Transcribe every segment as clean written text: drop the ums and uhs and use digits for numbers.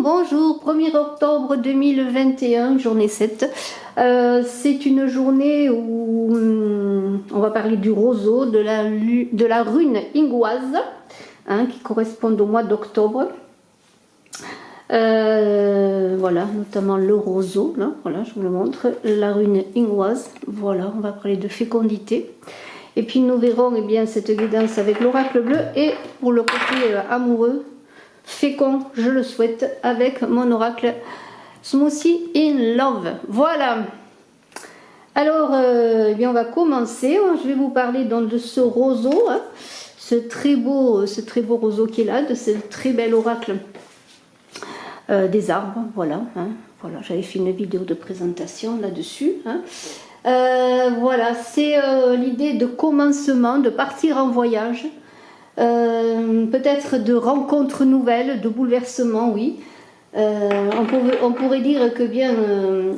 Bonjour, 1er octobre 2021, journée 7. C'est une journée où on va parler du roseau, de la rune ingwaz, qui correspond au mois d'octobre. Voilà, notamment le roseau, là, voilà, je vous le montre, la rune ingwaz. Voilà, on va parler de fécondité. Et puis nous verrons bien cette guidance avec l'oracle bleu et pour le côté amoureux, fécond, je le souhaite, avec mon oracle Smoothie in Love. Voilà. Alors, eh bien, on va commencer. Je vais vous parler donc de ce roseau, ce très beau roseau qui est là, de ce très bel oracle des arbres. Voilà. Voilà, j'avais fait une vidéo de présentation là-dessus. Voilà, c'est l'idée de commencement, de partir en voyage. Peut-être de rencontres nouvelles, de bouleversements, oui. On pourrait dire que bien,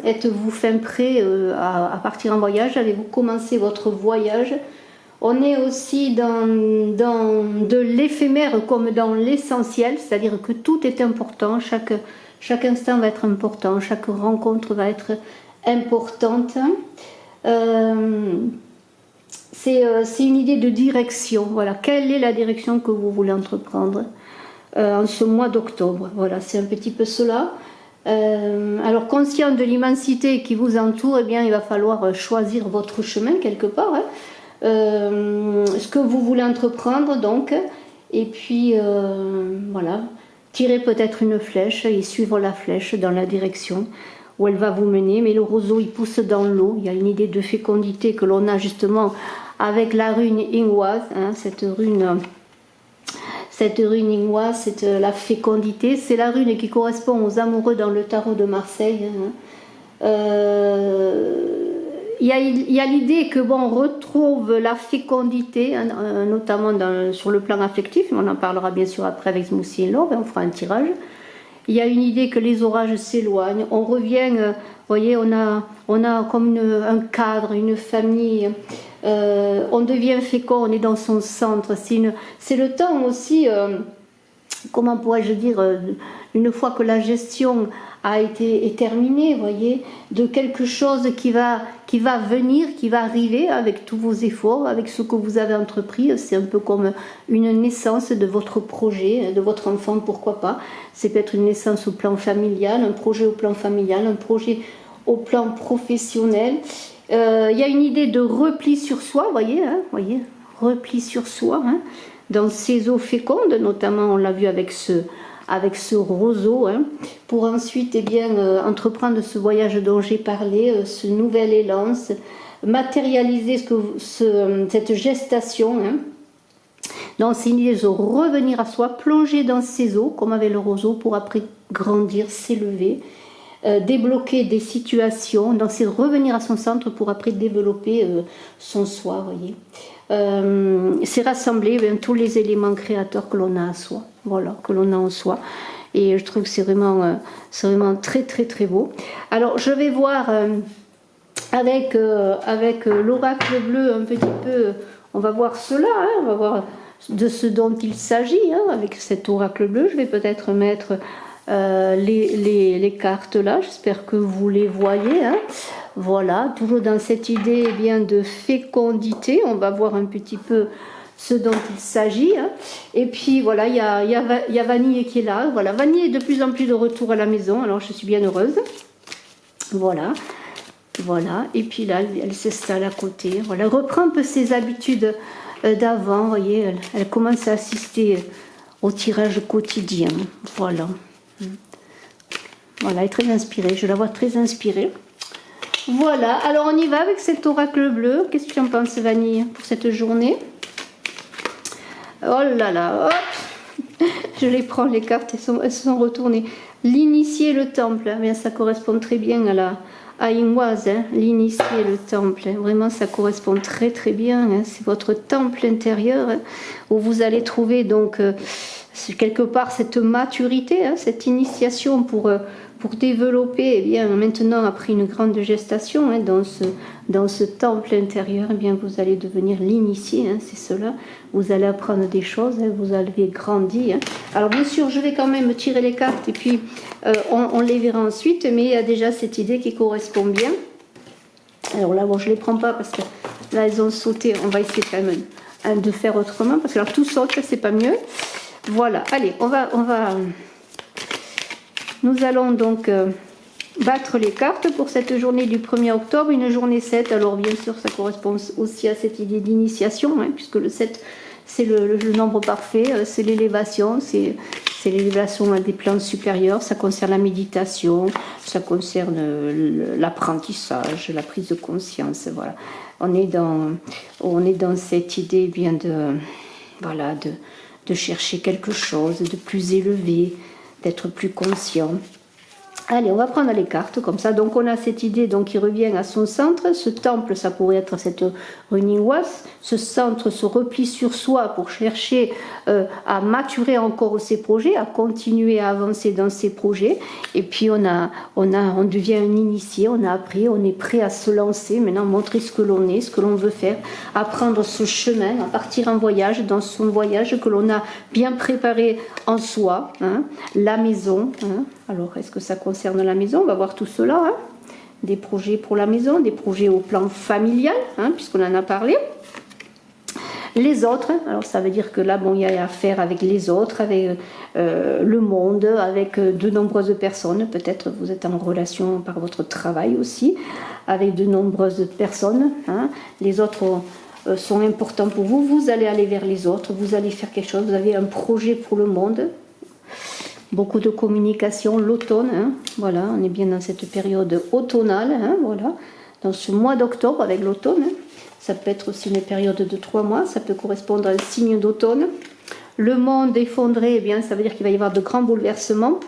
êtes-vous fin prêt à partir en voyage? Allez-vous commencer votre voyage? On est aussi dans de l'éphémère comme dans l'essentiel, c'est-à-dire que tout est important, chaque instant va être important, chaque rencontre va être importante. C'est une idée de direction. Voilà, quelle est la direction que vous voulez entreprendre en ce mois d'octobre? Voilà, c'est un petit peu cela. Alors, conscient de l'immensité qui vous entoure, eh bien, il va falloir choisir votre chemin quelque part. Ce que vous voulez entreprendre, donc. Et puis, voilà, tirer peut-être une flèche et suivre la flèche dans la direction où elle va vous mener. Mais le roseau, il pousse dans l'eau. Il y a une idée de fécondité que l'on a justement avec la rune ingwaz, cette rune ingwaz, c'est la fécondité. C'est la rune qui correspond aux amoureux dans le tarot de Marseille. Il y a l'idée que bon, on retrouve la fécondité, notamment sur le plan affectif. On en parlera bien sûr après avec Smoothie in Love, on fera un tirage. Il y a une idée que les orages s'éloignent. On revient, vous voyez, on a comme un cadre, une famille. On devient fécond, on est dans son centre. C'est le temps aussi, comment pourrais-je dire, une fois que la gestion est terminée, vous voyez, de quelque chose qui va venir, qui va arriver avec tous vos efforts, avec ce que vous avez entrepris. C'est un peu comme une naissance de votre projet, de votre enfant, pourquoi pas. C'est peut-être une naissance au plan familial, un projet au plan familial, un projet au plan professionnel. Il y a une idée de repli sur soi, voyez, repli sur soi, dans ces eaux fécondes, notamment on l'a vu avec ce roseau, pour ensuite entreprendre ce voyage dont j'ai parlé, ce nouvel élan, matérialiser cette gestation. Donc c'est une idée de revenir à soi, plonger dans ces eaux, comme avec le roseau, pour après grandir, s'élever, débloquer des situations. Donc c'est revenir à son centre pour après développer son soi, voyez. C'est rassembler tous les éléments créateurs que l'on a à soi, voilà, que l'on a en soi, et je trouve que c'est vraiment très très très beau. Alors je vais voir avec l'oracle bleu un petit peu, on va voir cela, on va voir de ce dont il s'agit, avec cet oracle bleu. Je vais peut-être mettre les cartes là, j'espère que vous les voyez, voilà, toujours dans cette idée de fécondité. On va voir un petit peu ce dont il s'agit, et puis voilà, il y a Vanille qui est là. Voilà, Vanille est de plus en plus de retour à la maison, alors je suis bien heureuse. Voilà, et puis là elle s'installe à côté, voilà, elle reprend un peu ses habitudes d'avant, vous voyez, elle commence à assister au tirage quotidien, voilà, elle est très inspirée, je la vois très inspirée. Voilà, alors on y va avec cet oracle bleu. Qu'est-ce que tu en penses, Vanille, pour cette journée? Oh là là, hop, je les prends, les cartes, elles se sont retournées. L'initié, le temple, bien, ça correspond très bien à Ingwaz, l'initié, le temple. Vraiment, ça correspond très très bien. C'est votre temple intérieur, où vous allez trouver donc quelque part cette maturité, cette initiation pour pour développer, eh bien, maintenant, après une grande gestation, hein, dans ce temple intérieur, eh bien, vous allez devenir l'initié, hein, c'est cela. Vous allez apprendre des choses, hein, vous allez grandir. Hein. Alors, bien sûr, je vais quand même tirer les cartes et puis on les verra ensuite, mais il y a déjà cette idée qui correspond bien. Alors là, bon, je ne les prends pas parce que là, elles ont sauté. On va essayer quand même de faire autrement parce que alors, tout saute, c'est pas mieux. Voilà, allez, nous allons donc battre les cartes pour cette journée du 1er octobre, une journée 7. Alors bien sûr, ça correspond aussi à cette idée d'initiation, hein, puisque le 7, c'est le nombre parfait, c'est l'élévation, c'est l'élévation à des plans supérieurs, ça concerne la méditation, ça concerne l'apprentissage, la prise de conscience, voilà. On est dans cette idée bien de chercher quelque chose de plus élevé, d'être plus conscient. Allez, on va prendre les cartes comme ça. Donc on a cette idée donc, qui revient à son centre. Ce temple, ça pourrait être cette Running Was. Ce centre se replie sur soi pour chercher à maturer encore ses projets, à continuer à avancer dans ses projets. Et puis on devient un initié, on a appris, on est prêt à se lancer, maintenant montrer ce que l'on est, ce que l'on veut faire, apprendre ce chemin, à partir en voyage, dans son voyage que l'on a bien préparé en soi, hein, la maison. Hein. Alors, est-ce que ça concerne la maison? On va voir tout cela. Hein. Des projets pour la maison, des projets au plan familial, hein, puisqu'on en a parlé. Les autres, alors ça veut dire que là, bon, il y a affaire avec les autres, avec le monde, avec de nombreuses personnes. Peut-être vous êtes en relation par votre travail aussi, avec de nombreuses personnes. Hein. Les autres sont importants pour vous. Vous allez aller vers les autres, vous allez faire quelque chose, vous avez un projet pour le monde. Beaucoup de communication, l'automne, hein, voilà, on est bien dans cette période automnale, hein, voilà, dans ce mois d'octobre avec l'automne, hein. Ça peut être aussi une période de 3 mois, ça peut correspondre à un signe d'automne. Le monde effondré, eh bien, ça veut dire qu'il va y avoir de grands bouleversements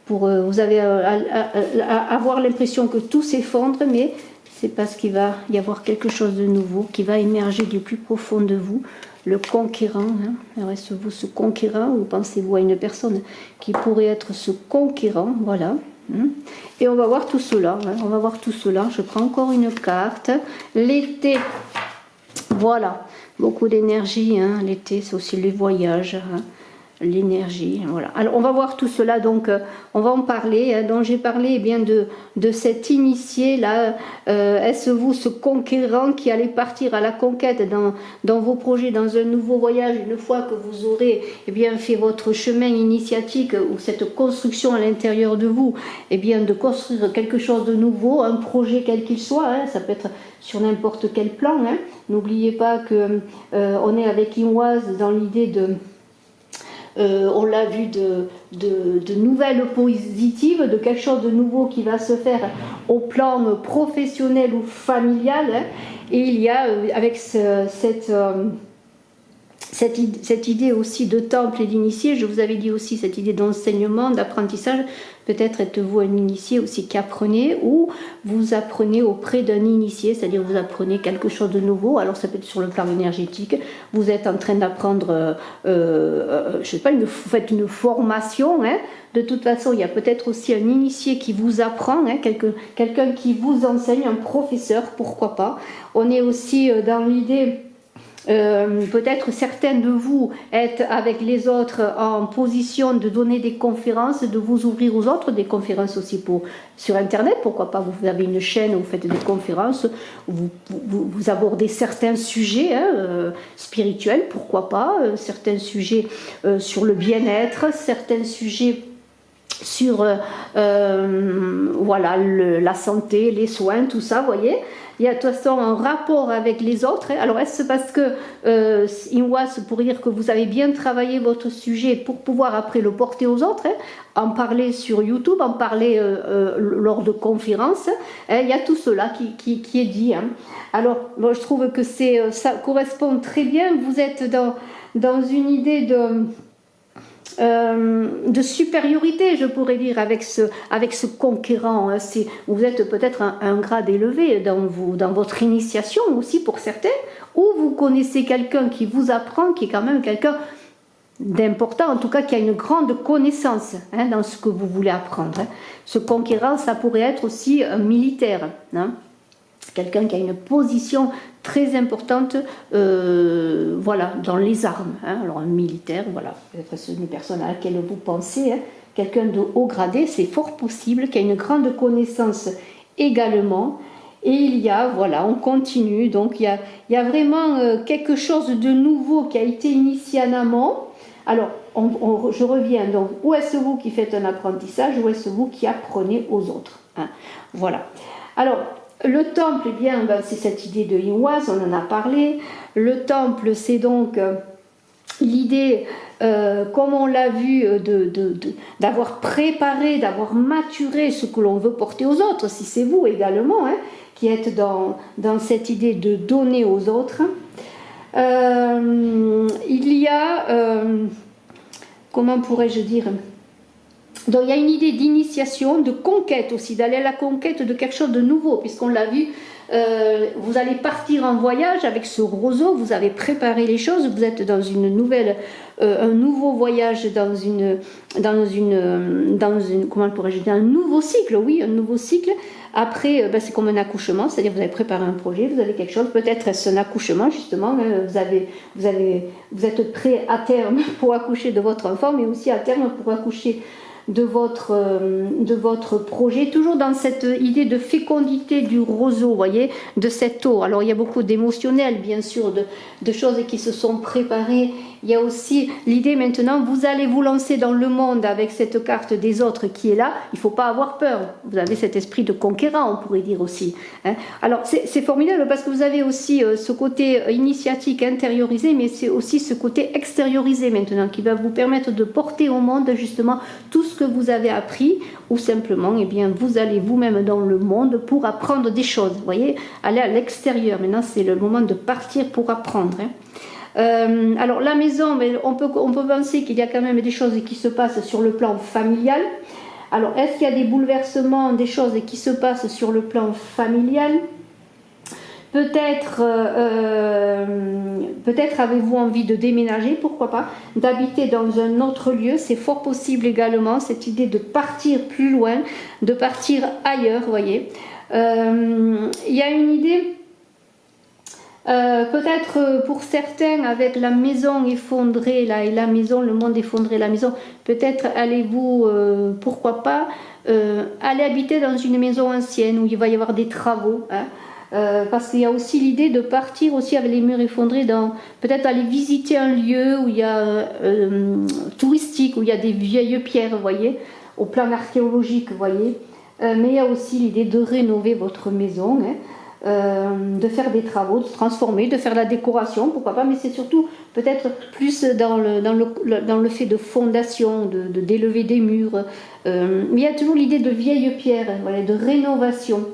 vous allez avoir l'impression que tout s'effondre, mais c'est parce qu'il va y avoir quelque chose de nouveau qui va émerger du plus profond de vous. Le conquérant, hein. Reste-vous ce conquérant ou pensez-vous à une personne qui pourrait être ce conquérant, voilà. Hein. Et on va voir tout cela, hein. On va voir tout cela. Je prends encore une carte. L'été, voilà, beaucoup d'énergie, hein. L'été, c'est aussi les voyages, hein. L'énergie, voilà. Alors on va voir tout cela, donc on va en parler, hein. Donc j'ai parlé eh bien de cet initié là, est-ce vous ce conquérant qui allait partir à la conquête dans vos projets, dans un nouveau voyage, une fois que vous aurez eh bien fait votre chemin initiatique ou cette construction à l'intérieur de vous, eh bien de construire quelque chose de nouveau, un projet quel qu'il soit, hein. Ça peut être sur n'importe quel plan, hein. N'oubliez pas que on est avec Inwaz dans l'idée on l'a vu de nouvelles positives, de quelque chose de nouveau qui va se faire au plan professionnel ou familial. Hein. Et il y a avec cette idée aussi de temple et d'initié, je vous avais dit aussi cette idée d'enseignement, d'apprentissage, peut-être êtes-vous un initié aussi qui apprenez ou vous apprenez auprès d'un initié, c'est-à-dire vous apprenez quelque chose de nouveau, alors ça peut être sur le plan énergétique, vous êtes en train d'apprendre, je sais pas, vous faites une formation, hein. De toute façon il y a peut-être aussi un initié qui vous apprend, hein, quelqu'un qui vous enseigne, un professeur, pourquoi pas. On est aussi dans l'idée... peut-être certains de vous êtes avec les autres en position de donner des conférences, de vous ouvrir aux autres, des conférences aussi sur internet, pourquoi pas, vous avez une chaîne où vous faites des conférences, vous abordez certains sujets, hein, spirituels, pourquoi pas, certains sujets sur le bien-être, certains sujets sur voilà, la santé, les soins, tout ça, vous voyez. Il y a de toute façon un rapport avec les autres. Alors est-ce parce que Inwas pourrait dire que vous avez bien travaillé votre sujet pour pouvoir après le porter aux autres, hein, en parler sur YouTube, en parler lors de conférences, hein, il y a tout cela qui est dit. Hein. Alors moi, je trouve que ça correspond très bien. Vous êtes dans une idée de supériorité, je pourrais dire, avec ce conquérant. Vous êtes peut-être un grade élevé dans votre initiation aussi pour certains, ou vous connaissez quelqu'un qui vous apprend, qui est quand même quelqu'un d'important, en tout cas qui a une grande connaissance hein, dans ce que vous voulez apprendre. Hein. Ce conquérant, ça pourrait être aussi un militaire, hein. Quelqu'un qui a une position très importante voilà, dans les armes. Hein. Alors un militaire, voilà, peut-être c'est une personne à laquelle vous pensez, hein. Quelqu'un de haut gradé, c'est fort possible, qui a une grande connaissance également. Et il y a, voilà, on continue, donc il y a vraiment quelque chose de nouveau qui a été initié en amont. Alors, je reviens, donc, où est-ce vous qui faites un apprentissage, où est-ce vous qui apprenez aux autres, hein. Voilà. Alors, le temple, eh bien, ben, c'est cette idée de Iwaz, on en a parlé. Le temple, c'est donc l'idée, comme on l'a vu, d'avoir préparé, d'avoir maturé ce que l'on veut porter aux autres, si c'est vous également, hein, qui êtes dans cette idée de donner aux autres. Il y a, comment pourrais-je dire, donc il y a une idée d'initiation, de conquête aussi, d'aller à la conquête de quelque chose de nouveau, puisqu'on l'a vu, vous allez partir en voyage avec ce roseau, vous avez préparé les choses, vous êtes dans une nouvelle, un nouveau voyage dans une comment pourrais-je dire, un nouveau cycle, oui, un nouveau cycle. Après, ben, c'est comme un accouchement, c'est-à-dire vous avez préparé un projet, vous avez quelque chose, peut-être est-ce un accouchement justement, vous êtes prêt à terme pour accoucher de votre enfant, mais aussi à terme pour accoucher de votre projet, toujours dans cette idée de fécondité du roseau, vous voyez, de cette eau. Alors il y a beaucoup d'émotionnel, bien sûr, de choses qui se sont préparées. Il y a aussi l'idée maintenant, vous allez vous lancer dans le monde avec cette carte des autres qui est là, il ne faut pas avoir peur. Vous avez cet esprit de conquérant, on pourrait dire aussi. Hein. Alors c'est formidable parce que vous avez aussi ce côté initiatique intériorisé, mais c'est aussi ce côté extériorisé maintenant qui va vous permettre de porter au monde justement tout ce que vous avez appris, ou simplement eh bien, vous allez vous-même dans le monde pour apprendre des choses. Vous voyez, aller à l'extérieur. Maintenant, c'est le moment de partir pour apprendre. Hein. Alors la maison, mais on peut penser qu'il y a quand même des choses qui se passent sur le plan familial. Alors est-ce qu'il y a des bouleversements, des choses qui se passent sur le plan familial? Peut-être avez-vous envie de déménager, pourquoi pas, d'habiter dans un autre lieu, c'est fort possible également, cette idée de partir plus loin, de partir ailleurs, vous voyez. Il y a une idée, peut-être pour certains, avec la maison effondrée, là, et la maison, le monde effondré, la maison, peut-être allez-vous, pourquoi pas, aller habiter dans une maison ancienne où il va y avoir des travaux, hein. Parce qu'il y a aussi l'idée de partir aussi avec les murs effondrés, peut-être aller visiter un lieu où il y a touristique, où il y a des vieilles pierres, vous voyez, au plan archéologique, vous voyez. Mais il y a aussi l'idée de rénover votre maison, hein, de faire des travaux, de transformer, de faire la décoration, pourquoi pas, mais c'est surtout peut-être plus dans le fait de fondation, d'élever des murs. Mais il y a toujours l'idée de vieilles pierres, voilà, de rénovation.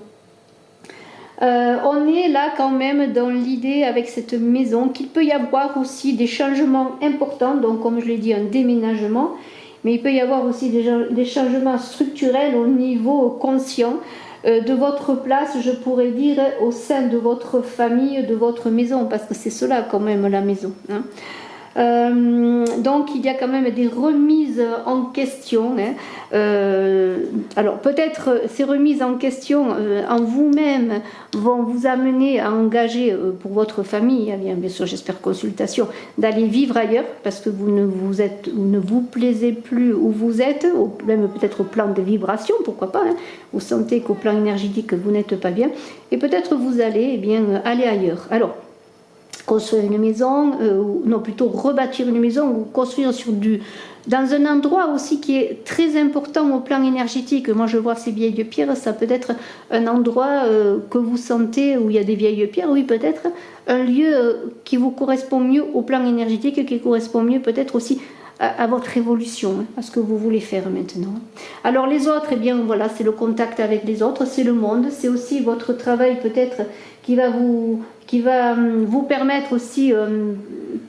On est là quand même dans l'idée avec cette maison qu'il peut y avoir aussi des changements importants, donc comme je l'ai dit, un déménagement, mais il peut y avoir aussi des changements structurels au niveau conscient de votre place, je pourrais dire, au sein de votre famille, de votre maison, parce que c'est cela quand même la maison, hein. Donc il y a quand même des remises en question, hein. Alors peut-être ces remises en question en vous-même vont vous amener à engager pour votre famille, hein, bien sûr j'espère consultation, d'aller vivre ailleurs parce que vous ne vous plaisez plus où vous êtes, même peut-être au plan de vibration, pourquoi pas, hein. Vous sentez qu'au plan énergétique vous n'êtes pas bien et peut-être vous allez aller ailleurs. Alors construire une maison, non plutôt rebâtir une maison ou construire dans un endroit aussi qui est très important au plan énergétique. Moi je vois ces vieilles pierres, ça peut être un endroit que vous sentez où il y a des vieilles pierres, oui peut-être un lieu qui vous correspond mieux au plan énergétique, qui correspond mieux peut-être aussi à votre évolution, hein, à ce que vous voulez faire maintenant. Alors les autres, eh bien voilà, c'est le contact avec les autres, c'est le monde, c'est aussi votre travail peut-être qui va vous permettre aussi,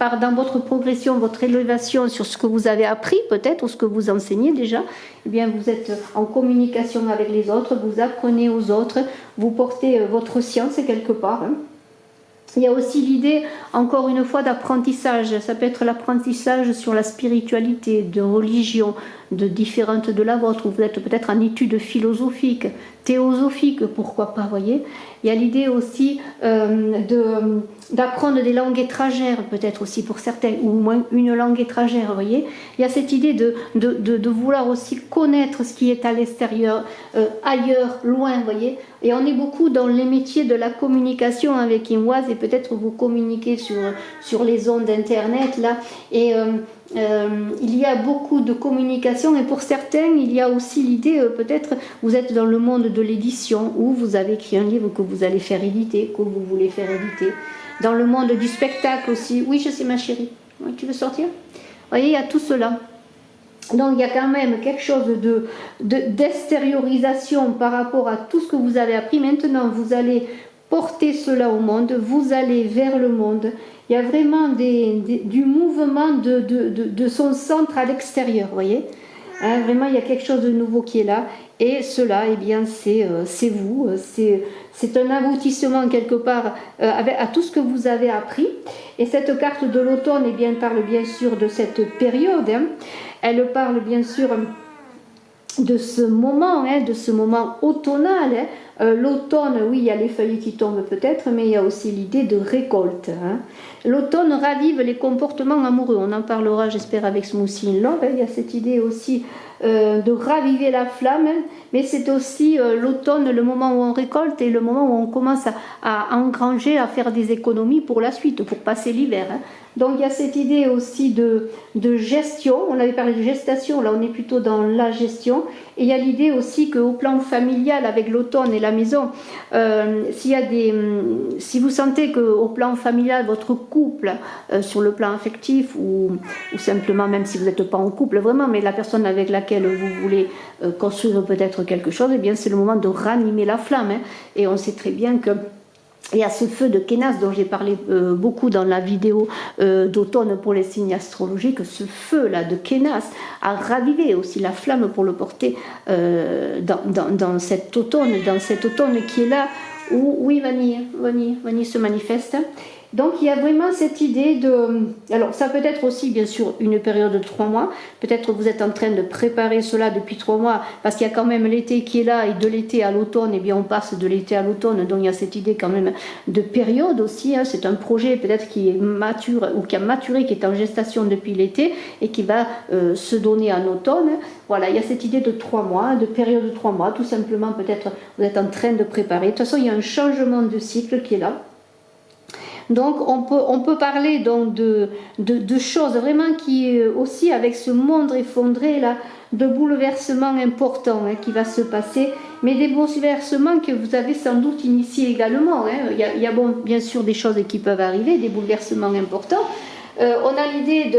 dans votre progression, votre élévation sur ce que vous avez appris peut-être, ou ce que vous enseignez déjà, eh bien vous êtes en communication avec les autres, vous apprenez aux autres, vous portez votre science quelque part, hein. Il y a aussi l'idée, encore une fois, d'apprentissage. Ça peut être l'apprentissage sur la spiritualité, de religion, de différentes de la vôtre, ou vous êtes peut-être en études philosophiques, théosophiques, pourquoi pas, voyez. Il y a l'idée aussi d'apprendre des langues étrangères, peut-être aussi pour certains, ou au moins une langue étrangère, voyez. Il y a cette idée de vouloir aussi connaître ce qui est à l'extérieur, ailleurs, loin, voyez. Et on est beaucoup dans les métiers de la communication avec Imoise, et peut-être vous communiquez sur les ondes d'internet là, et il y a beaucoup de communication, et pour certains il y a aussi l'idée, peut-être vous êtes dans le monde de l'édition, où vous avez écrit un livre que vous allez faire éditer, que vous voulez faire éditer, dans le monde du spectacle aussi. Oui, je sais ma chérie, oui, tu veux sortir? Vous voyez, il y a tout cela. Donc il y a quand même quelque chose d'extériorisation par rapport à tout ce que vous avez appris. Maintenant vous allez porter cela au monde, vous allez vers le monde. Il y a vraiment du mouvement de son centre à l'extérieur, vous voyez, hein, vraiment il y a quelque chose de nouveau qui est là, et cela, eh bien, c'est vous, c'est un aboutissement quelque part à tout ce que vous avez appris. Et cette carte de l'automne, eh bien, parle bien sûr de cette période, hein. Elle parle bien sûr de ce moment, hein, de ce moment automnal, hein. L'automne, oui, il y a les feuilles qui tombent peut-être, mais il y a aussi l'idée de récolte, hein. L'automne ravive les comportements amoureux, on en parlera j'espère avec Smoothie in Love, hein. Il y a cette idée aussi de raviver la flamme, hein. Mais c'est aussi l'automne, le moment où on récolte, et le moment où on commence à engranger, à faire des économies pour la suite, pour passer l'hiver, hein. Donc il y a cette idée aussi de gestion, on avait parlé de gestation, là on est plutôt dans la gestion, et il y a l'idée aussi qu'au plan familial, avec l'automne et la maison, si vous sentez qu'au plan familial, votre couple, sur le plan affectif, ou simplement même si vous n'êtes pas en couple vraiment, mais la personne avec laquelle vous voulez construire peut-être quelque chose, eh bien c'est le moment de ranimer la flamme, hein. Et on sait très bien que il y a ce feu de Kénas dont j'ai parlé beaucoup dans la vidéo d'automne pour les signes astrologiques. Ce feu-là de Kénas a ravivé aussi la flamme pour le porter dans cet automne qui est là où, oui, Vanille se manifeste. Donc il y a vraiment cette idée de... Alors ça peut être aussi bien sûr une période de 3 mois, peut-être vous êtes en train de préparer cela depuis 3 mois, parce qu'il y a quand même l'été qui est là, et de l'été à l'automne, eh bien on passe de l'été à l'automne, donc il y a cette idée quand même de période aussi, hein. C'est un projet peut-être qui est mature, ou qui a maturé, qui est en gestation depuis l'été, et qui va se donner en automne. Voilà, il y a cette idée de 3 mois, de période de 3 mois, tout simplement peut-être vous êtes en train de préparer. De toute façon il y a un changement de cycle qui est là. Donc on peut parler donc de choses vraiment qui aussi, avec ce monde effondré là, de bouleversements importants, hein, qui va se passer, mais des bouleversements que vous avez sans doute initiés également, hein. Il y a bon, bien sûr des choses qui peuvent arriver, des bouleversements importants. On a l'idée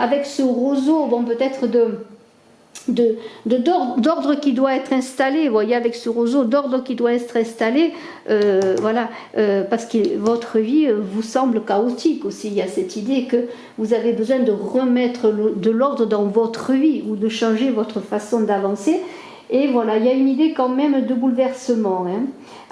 avec ce roseau, bon, peut-être d'ordre qui doit être installé, vous voyez, avec ce roseau d'ordre qui doit être installé, voilà, parce que votre vie vous semble chaotique aussi. Il y a cette idée que vous avez besoin de remettre de l'ordre dans votre vie, ou de changer votre façon d'avancer. Et voilà, il y a une idée quand même de bouleversement, hein.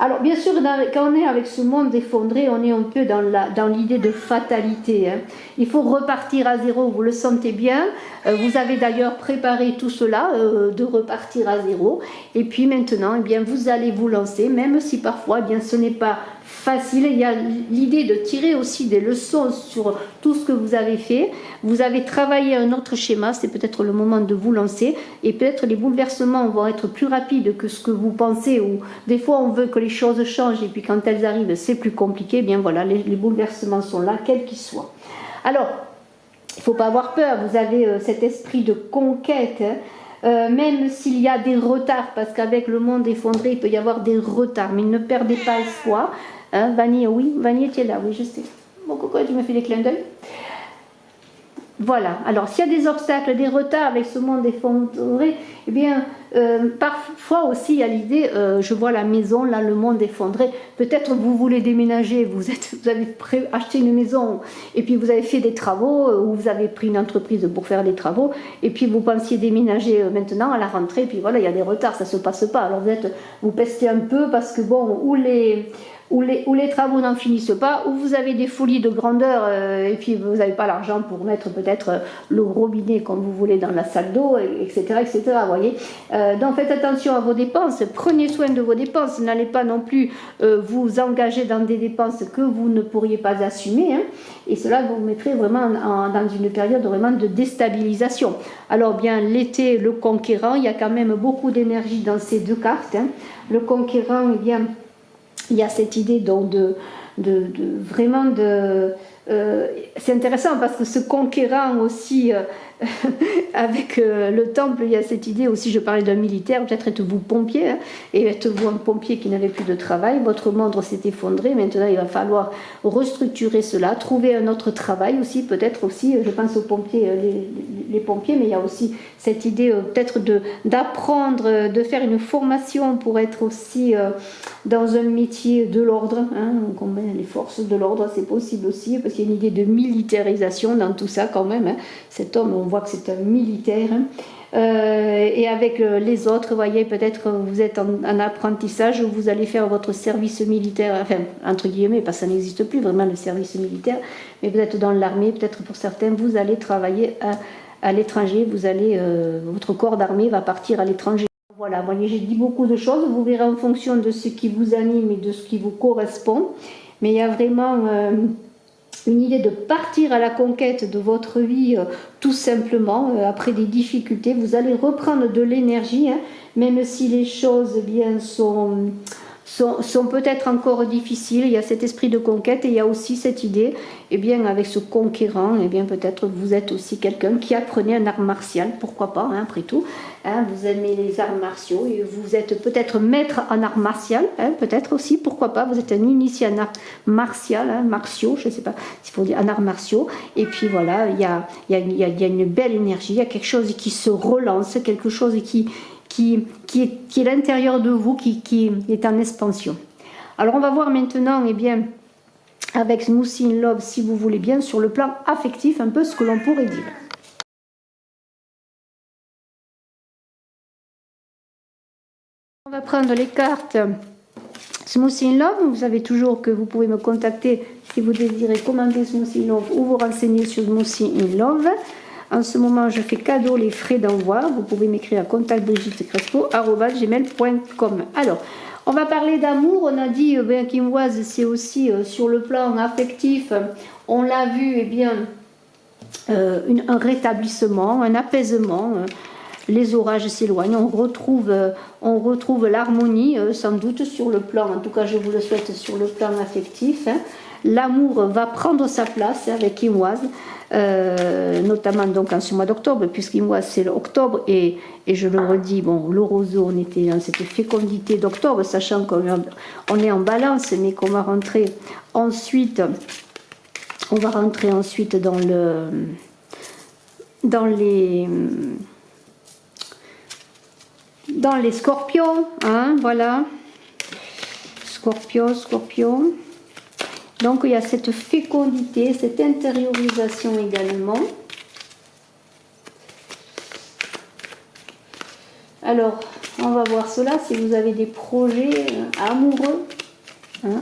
Alors bien sûr, quand on est avec ce monde effondré, on est un peu dans l'idée de fatalité, hein. Il faut repartir à zéro, vous le sentez bien. Vous avez d'ailleurs préparé tout cela, de repartir à zéro. Et puis maintenant, eh bien, vous allez vous lancer, même si parfois, eh bien, ce n'est pas facile. Il y a l'idée de tirer aussi des leçons sur tout ce que vous avez fait. Vous avez travaillé un autre schéma, c'est peut-être le moment de vous lancer, et peut-être les bouleversements vont être plus rapides que ce que vous pensez, ou des fois on veut que les choses changent, et puis quand elles arrivent c'est plus compliqué. Bien voilà, les bouleversements sont là, quels qu'ils soient. Alors, il ne faut pas avoir peur, vous avez cet esprit de conquête, hein. Même s'il y a des retards, parce qu'avec le monde effondré il peut y avoir des retards, mais ne perdez pas espoir, hein. Vanille, oui, Vanille tu es là, oui je sais. Bon coco, tu me fais des clins d'œil. Voilà, alors s'il y a des obstacles, des retards avec ce monde effondré, eh bien, parfois aussi il y a l'idée, je vois la maison, là, le monde effondré, peut-être vous voulez déménager, vous avez acheté une maison, et puis vous avez fait des travaux, ou vous avez pris une entreprise pour faire des travaux, et puis vous pensiez déménager maintenant à la rentrée, et puis voilà, il y a des retards, ça ne se passe pas, alors vous pestez un peu, parce que bon, où les travaux n'en finissent pas, où vous avez des folies de grandeur et puis vous n'avez pas l'argent pour mettre peut-être le robinet comme vous voulez dans la salle d'eau, etc., etc. Voyez. Donc faites attention à vos dépenses, prenez soin de vos dépenses, n'allez pas non plus vous engager dans des dépenses que vous ne pourriez pas assumer, hein, et cela vous mettrait vraiment dans une période vraiment de déstabilisation. Alors bien l'été, le conquérant, il y a quand même beaucoup d'énergie dans ces deux cartes, hein. Le conquérant, eh bien, il y a cette idée donc vraiment de... c'est intéressant parce que ce conquérant aussi, avec le temple, il y a cette idée aussi, je parlais d'un militaire, peut-être êtes-vous pompier, hein, et êtes-vous un pompier qui n'avait plus de travail, votre monde s'est effondré, maintenant il va falloir restructurer cela, trouver un autre travail aussi, peut-être aussi, je pense aux pompiers, les pompiers, mais il y a aussi cette idée peut-être d'apprendre, de faire une formation pour être aussi dans un métier de l'ordre, hein, comme les forces de l'ordre, c'est possible aussi, parce qu'il y a une idée de militarisation dans tout ça quand même, hein. Cet homme, on voit que c'est un militaire, hein. Et avec les autres, vous voyez, peut-être vous êtes en apprentissage, vous allez faire votre service militaire, enfin, entre guillemets, parce que ça n'existe plus vraiment le service militaire, mais vous êtes dans l'armée, peut-être pour certains, vous allez travailler à l'étranger, vous allez, votre corps d'armée va partir à l'étranger. Voilà, vous voyez, j'ai dit beaucoup de choses, vous verrez en fonction de ce qui vous anime et de ce qui vous correspond, mais il y a vraiment une idée de partir à la conquête de votre vie, tout simplement, après des difficultés, vous allez reprendre de l'énergie, hein, même si les choses eh bien, sont peut-être encore difficiles, il y a cet esprit de conquête et il y a aussi cette idée, eh bien, avec ce conquérant, eh bien, peut-être vous êtes aussi quelqu'un qui apprenait un art martial, pourquoi pas, hein, après tout, hein, vous aimez les arts martiaux et vous êtes peut-être maître en art martial, hein, peut-être aussi, pourquoi pas, vous êtes un initié en art martial, hein, martiaux, je ne sais pas s'il faut dire en arts martiaux, et puis voilà, il y a une belle énergie, il y a quelque chose qui se relance, quelque chose qui est l'intérieur de vous, qui est en expansion. Alors on va voir maintenant, eh bien, avec Smoothie in Love, si vous voulez bien, sur le plan affectif, un peu ce que l'on pourrait dire. On va prendre les cartes Smoothie in Love. Vous savez toujours que vous pouvez me contacter si vous désirez commander Smoothie in Love ou vous renseigner sur Smoothie in Love. En ce moment, je fais cadeau les frais d'envoi. Vous pouvez m'écrire à contactbrigittekrespo@gmail.com. Alors, on va parler d'amour. On a dit, qu'Imoise, c'est aussi sur le plan affectif. On l'a vu, eh bien, un rétablissement, un apaisement. Les orages s'éloignent. On retrouve l'harmonie, sans doute, sur le plan, en tout cas, je vous le souhaite, sur le plan affectif, hein. L'amour va prendre sa place avec Imoise, notamment donc en ce mois d'octobre, puisqu'Imoise c'est l'octobre, et je le redis, bon, le roseau, on était dans cette fécondité d'octobre, sachant qu'on est en balance, mais qu'on va rentrer ensuite, dans les scorpions, hein, voilà, scorpion. Donc il y a cette fécondité, cette intériorisation également. Alors, on va voir cela, si vous avez des projets amoureux, hein,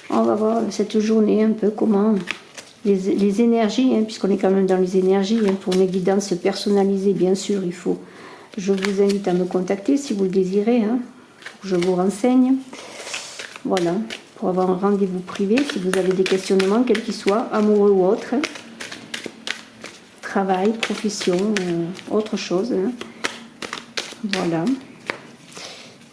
on va voir cette journée un peu comment les énergies, hein, puisqu'on est quand même dans les énergies, hein, pour mes guidances personnalisées, bien sûr, je vous invite à me contacter si vous le désirez, hein, pour que je vous renseigne. Voilà. Pour avoir un rendez-vous privé, si vous avez des questionnements, quels qu'ils soient, amoureux ou autres, hein. Travail, profession, autre chose, hein. Voilà.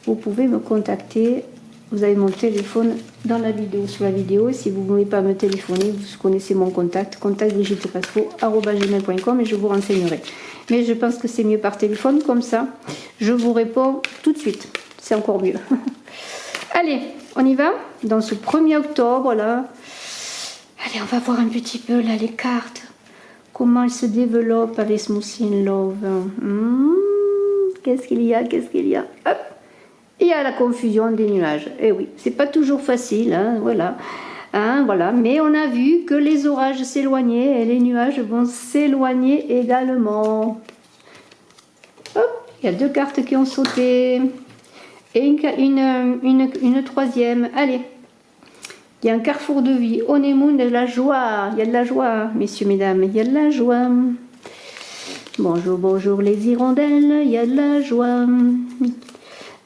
Vous pouvez me contacter, vous avez mon téléphone dans la vidéo, sous la vidéo, et si vous ne voulez pas me téléphoner, vous connaissez mon contact, contactbrigittekrespo@gmail.com, et je vous renseignerai. Mais je pense que c'est mieux par téléphone, comme ça, je vous réponds tout de suite, c'est encore mieux. Allez, on y va dans ce 1er octobre là. Allez, on va voir un petit peu là les cartes. Comment elles se développent avec Smoothie in Love. Qu'est-ce qu'il y a? Hop. Il y a la confusion des nuages. Eh oui, c'est pas toujours facile, hein, voilà. Hein, voilà. Mais on a vu que les orages s'éloignaient et les nuages vont s'éloigner également. Hop, il y a 2 cartes qui ont sauté. Et une troisième, allez. Il y a un carrefour de vie. Honeymoon, de la joie. Il y a de la joie, messieurs, mesdames. Il y a de la joie. Bonjour, bonjour les hirondelles. Il y a de la joie.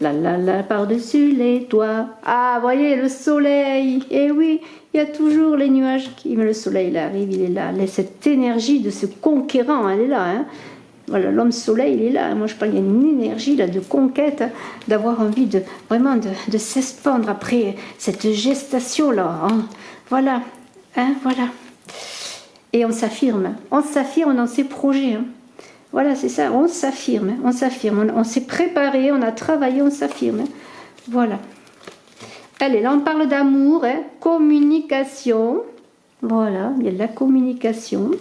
La, par-dessus les toits. Ah, voyez, le soleil. Eh oui, il y a toujours les nuages qui... Mais le soleil, il arrive, il est là. Cette énergie de ce conquérant, elle est là, hein. Voilà, l'homme soleil, il est là. Moi, je parle, il y a une énergie là, de conquête, d'avoir envie de vraiment de s'expandre après cette gestation-là. Hein. Voilà, hein, voilà. Et on s'affirme dans ses projets. Hein. Voilà, c'est ça, on s'affirme, on s'est préparé, on a travaillé, on s'affirme. Hein. Voilà. Allez, là, on parle d'amour, hein, communication. Voilà, il y a de la communication.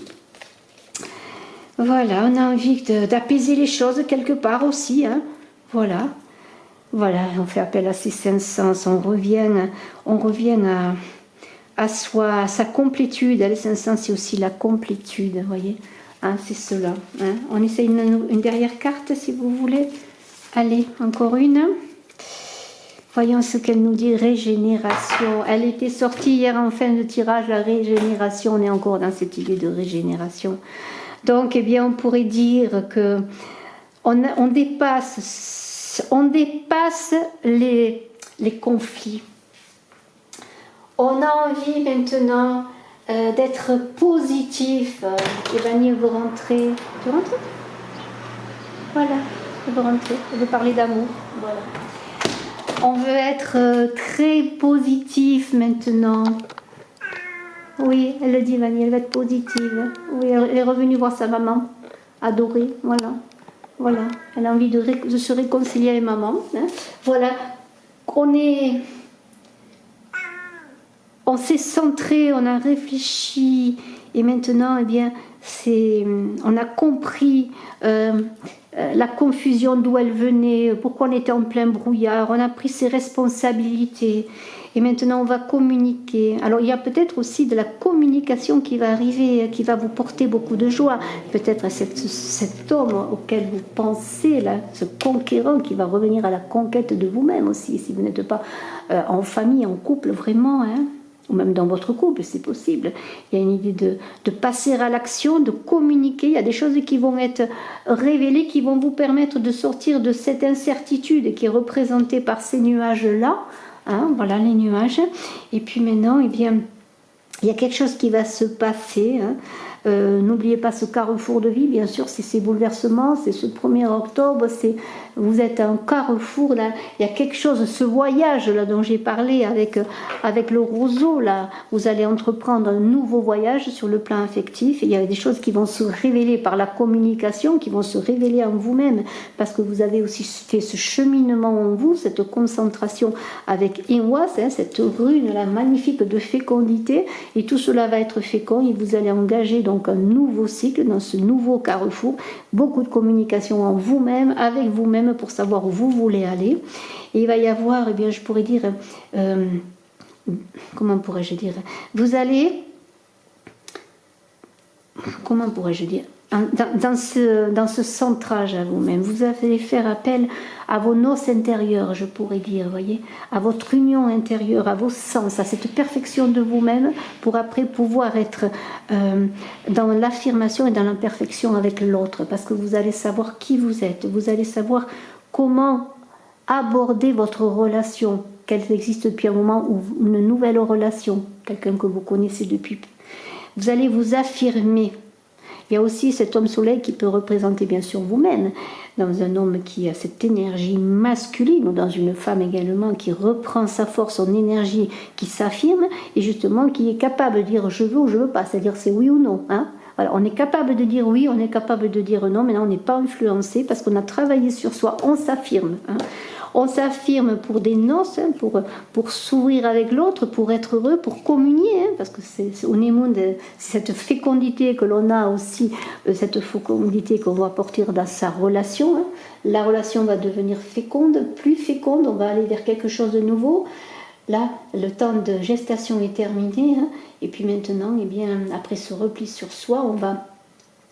Voilà, on a envie d'apaiser les choses quelque part aussi. Hein. Voilà. Voilà, on fait appel à ces cinq sens. On revient à soi, à sa complétude. Les cinq sens, c'est aussi la complétude, vous voyez. Hein, c'est cela. Hein. On essaye une dernière carte, si vous voulez. Allez, encore une. Voyons ce qu'elle nous dit, régénération. Elle était sortie hier en fin de tirage, la régénération. On est encore dans cette idée de régénération. Donc, eh bien, on pourrait dire que on dépasse les conflits. On a envie maintenant d'être positif. Evanie, vous rentrez. Tu rentres? Voilà, vous rentrez. Elle veut parler d'amour. Voilà. On veut être très positif maintenant. Oui, elle le dit, Vanille, elle va être positive. Oui, elle est revenue voir sa maman, adorée, voilà. Voilà, elle a envie de se réconcilier avec maman. Hein. Voilà, on s'est centré, on a réfléchi, et maintenant, eh bien, on a compris la confusion d'où elle venait, pourquoi on était en plein brouillard, on a pris ses responsabilités. Et maintenant, on va communiquer. Alors, il y a peut-être aussi de la communication qui va arriver, qui va vous porter beaucoup de joie. Peut-être cet homme auquel vous pensez, là, ce conquérant qui va revenir à la conquête de vous-même aussi, si vous n'êtes pas en famille, en couple, vraiment, hein, ou même dans votre couple, c'est possible. Il y a une idée de passer à l'action, de communiquer. Il y a des choses qui vont être révélées, qui vont vous permettre de sortir de cette incertitude qui est représentée par ces nuages-là. Hein, voilà les nuages. Et puis maintenant, eh bien, il y a quelque chose qui va se passer. Hein. N'oubliez pas ce carrefour de vie, bien sûr, c'est ces bouleversements, c'est ce 1er octobre, vous êtes à un carrefour, là, il y a quelque chose, ce voyage là dont j'ai parlé avec le roseau, là, vous allez entreprendre un nouveau voyage sur le plan affectif, et il y a des choses qui vont se révéler par la communication, qui vont se révéler en vous-même, parce que vous avez aussi fait ce cheminement en vous, cette concentration avec Inwas, hein, cette rune là, magnifique de fécondité, et tout cela va être fécond, et vous allez engager donc un nouveau cycle dans ce nouveau carrefour, beaucoup de communication en vous-même, avec vous-même pour savoir où vous voulez aller. Et il va y avoir, eh bien, je pourrais dire, comment pourrais-je dire, vous allez, comment pourrais-je dire, dans ce centrage à vous-même, vous allez faire appel à vos noces intérieures, je pourrais dire, voyez, à votre union intérieure, à vos sens, à cette perfection de vous-même, pour après pouvoir être dans l'affirmation et dans l'imperfection avec l'autre, parce que vous allez savoir qui vous êtes, vous allez savoir comment aborder votre relation, qu'elle existe depuis un moment, ou une nouvelle relation, quelqu'un que vous connaissez depuis. Vous allez vous affirmer. Il y a aussi cet homme soleil qui peut représenter bien sûr vous-même, dans un homme qui a cette énergie masculine, ou dans une femme également qui reprend sa force, son énergie, qui s'affirme, et justement qui est capable de dire je veux ou je veux pas, c'est-à-dire c'est oui ou non. Hein. Voilà, on est capable de dire oui, on est capable de dire non, mais là on n'est pas influencé parce qu'on a travaillé sur soi, on s'affirme. Hein. On s'affirme pour des noces, hein, pour s'ouvrir avec l'autre, pour être heureux, pour communier, hein, parce que c'est cette fécondité que l'on a aussi, cette fécondité qu'on va apporter dans sa relation. Hein. La relation va devenir féconde, plus féconde, on va aller vers quelque chose de nouveau. Là, le temps de gestation est terminé, hein, et puis maintenant, eh bien, après ce repli sur soi, on va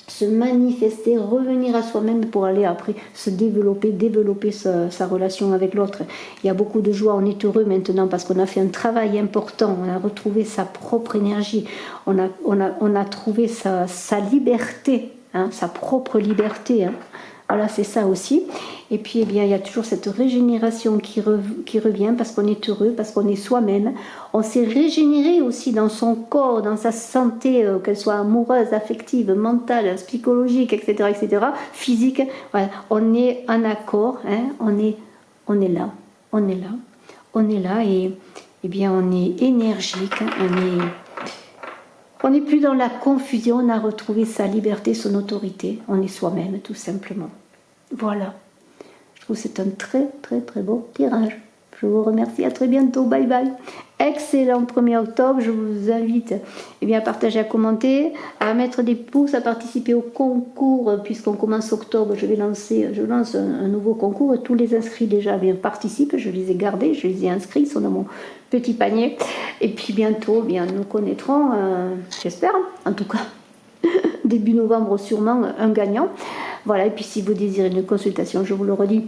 se manifester, revenir à soi-même pour aller après se développer, développer sa relation avec l'autre. Il y a beaucoup de joie, on est heureux maintenant parce qu'on a fait un travail important, on a retrouvé sa propre énergie, on a trouvé sa liberté, hein, sa propre liberté. Hein. Voilà, c'est ça aussi. Et puis, eh bien, il y a toujours cette régénération qui revient parce qu'on est heureux, parce qu'on est soi-même. On s'est régénéré aussi dans son corps, dans sa santé, qu'elle soit amoureuse, affective, mentale, psychologique, etc., physique. Voilà. On est en accord, hein, on est là, on est là, on est là et eh bien, on est énergique, hein, on n'est plus dans la confusion, on a retrouvé sa liberté, son autorité. On est soi-même, tout simplement. Voilà. Je trouve que c'est un très, très, très beau tirage. Je vous remercie. À très bientôt. Bye bye. Excellent 1er octobre. Je vous invite à partager, à commenter, à mettre des pouces, à participer au concours. Puisqu'on commence octobre, je lance un nouveau concours. Tous les inscrits déjà participent. Je les ai gardés, je les ai inscrits. Ils sont dans mon petit panier. Et puis bientôt, nous connaîtrons, j'espère, en tout cas, début novembre sûrement, un gagnant. Voilà, et puis si vous désirez une consultation, je vous le redis,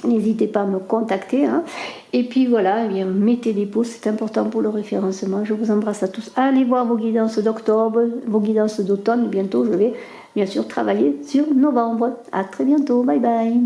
n'hésitez pas à me contacter. Hein. Et puis voilà, mettez des pouces, c'est important pour le référencement. Je vous embrasse à tous. Allez voir vos guidances d'octobre, vos guidances d'automne. Bientôt, je vais bien sûr travailler sur novembre. À très bientôt. Bye bye.